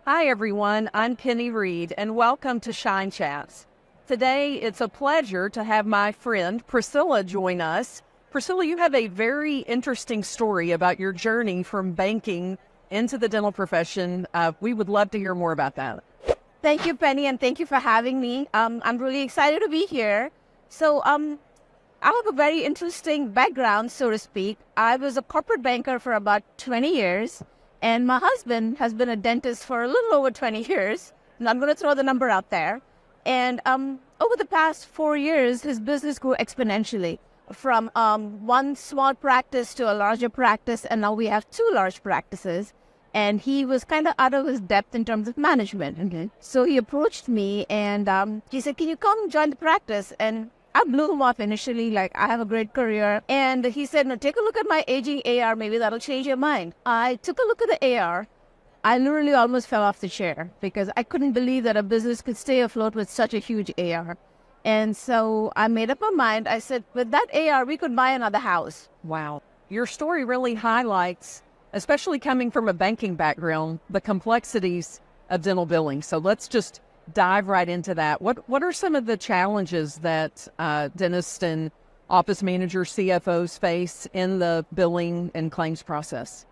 Hi everyone, I'm Penny Reed and welcome to Schein Chats. Today it's a pleasure to have my friend Priscilla join us. Priscilla, you have a very interesting story about your journey from banking into the dental profession. We would love to hear more about that. Thank you, Penny, and thank you for having me. I'm really excited to be here. I have a very interesting background, so to speak. I was a corporate banker for about 20 years, and my husband has been a dentist for a little over 20 years. And I'm going to throw the number out there. And over the past 4 years, his business grew exponentially from one small practice to a larger practice, and now we have 2 large practices. And he was kind of out of his depth in terms of management. Okay. So he approached me and he said, "Can you come join the practice?" And I blew him off initially, like, I have a great career. And he said, "No, take a look at my aging AR. Maybe that'll change your mind." I took a look at the AR. I literally almost fell off the chair because I couldn't believe that a business could stay afloat with such a huge AR. And so I made up my mind. I said, with that AR, we could buy another house. Wow. Your story really highlights, especially coming from a banking background, the complexities of dental billing. So let's just dive right into that. What are some of the challenges that dentists and office managers, CFOs face in the billing and claims process?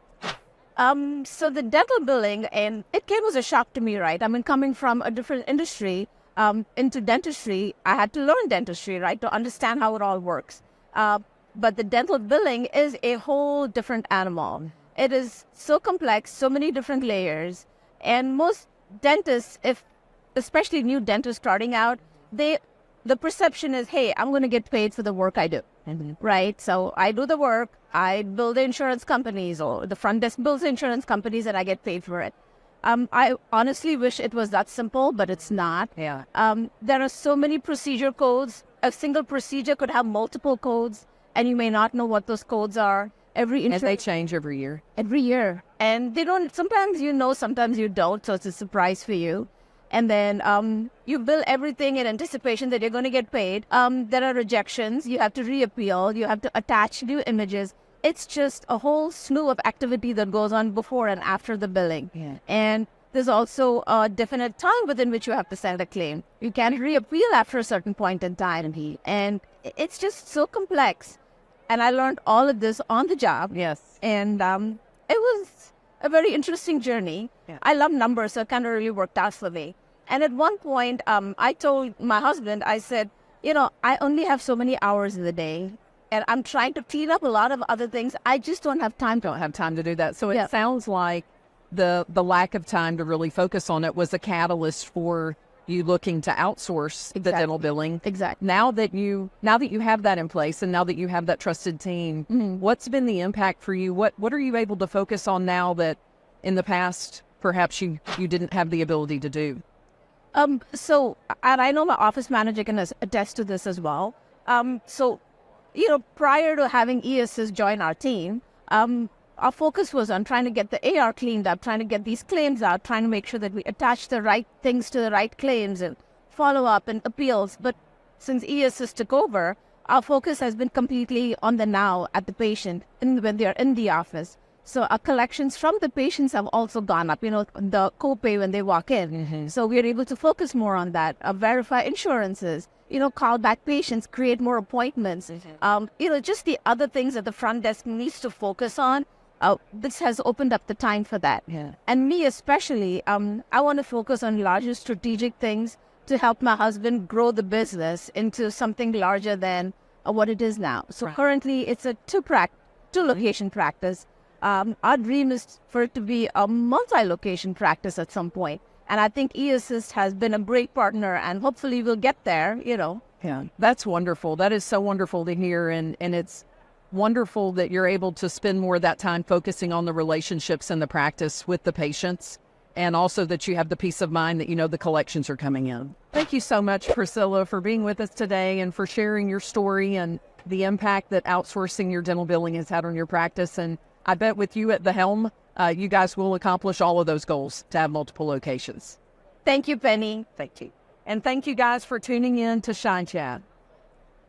So the dental billing, and it came as a shock to me, right? I mean, coming from a different industry into dentistry, I had to learn dentistry, right, to understand how it all works. But the dental billing is a whole different animal. It is so complex, so many different layers. And most dentists, especially new dentists starting out, the perception is, hey, I'm going to get paid for the work I do, right? So I do the work, I bill the insurance companies, or the front desk bills the insurance companies, and I get paid for it. I honestly wish it was that simple, but it's not. Yeah. There are so many procedure codes. A single procedure could have multiple codes, and you may not know what those codes are. And they change every year. Every year. And they don't, sometimes you know, sometimes you don't, so it's a surprise for you. And then you bill everything in anticipation that you're going to get paid. There are rejections. You have to reappeal. You have to attach new images. It's just a whole slew of activity that goes on before and after the billing. Yeah. And there's also a definite time within which you have to send a claim. You can't reappeal after a certain point in time. And it's just so complex. And I learned all of this on the job. Yes. And it was a very interesting journey. Yeah. I love numbers, so it kind of really worked out for me. And at one point, I told my husband, I said, I only have so many hours in the day, and I'm trying to clean up a lot of other things. I just don't have time. Don't have time to do that. So it sounds like the lack of time to really focus on it was a catalyst for you looking to outsource the dental billing. Exactly. Now that you have that in place, and now that you have that trusted team, what's been the impact for you? What are you able to focus on now that in the past perhaps you didn't have the ability to do? And I know my office manager can attest to this as well. Prior to having ESs join our team, our focus was on trying to get the AR cleaned up, trying to get these claims out, trying to make sure that we attach the right things to the right claims and follow up and appeals. But since ESs took over, our focus has been completely on the now at the patient when they are in the office. So our collections from the patients have also gone up, the copay when they walk in. Mm-hmm. So we're able to focus more on that, verify insurances, call back patients, create more appointments. Mm-hmm. Just the other things that the front desk needs to focus on. This has opened up the time for that. Yeah. And me especially, I want to focus on larger strategic things to help my husband grow the business into something larger than what it is now. So currently it's a two-location practice. Our dream is for it to be a multi-location practice at some point. And I think eAssist has been a great partner, and hopefully we'll get there, Yeah, that's wonderful. That is so wonderful to hear. And it's wonderful that you're able to spend more of that time focusing on the relationships and the practice with the patients, and also that you have the peace of mind that the collections are coming in. Thank you so much, Priscilla, for being with us today and for sharing your story and the impact that outsourcing your dental billing has had on your practice. And I bet with you at the helm, you guys will accomplish all of those goals to have multiple locations. Thank you, Penny. Thank you. And thank you guys for tuning in to Schein Chat.